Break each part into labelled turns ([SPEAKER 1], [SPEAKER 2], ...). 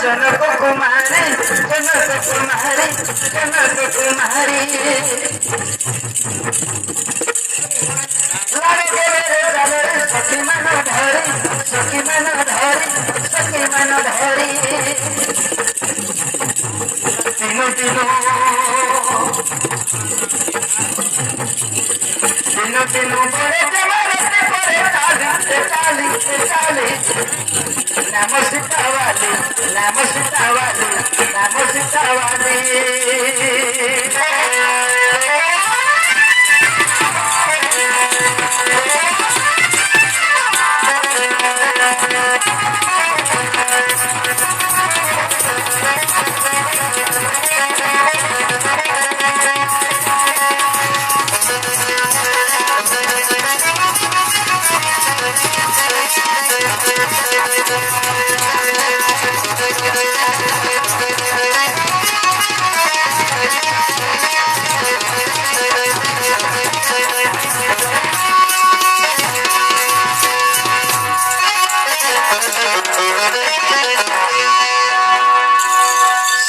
[SPEAKER 1] जनक कुमारी जनक कुमारी जनक कुमारी सखी मन धरी सखी मन धरी सखी मन धरी तीनों तीनों तीनों तीनों बड़े जबरदस्त बड़े चाली चाली नाम सीतावाली नाम सीतावाली नाम सीतावाली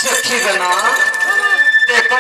[SPEAKER 1] सखी बना देखो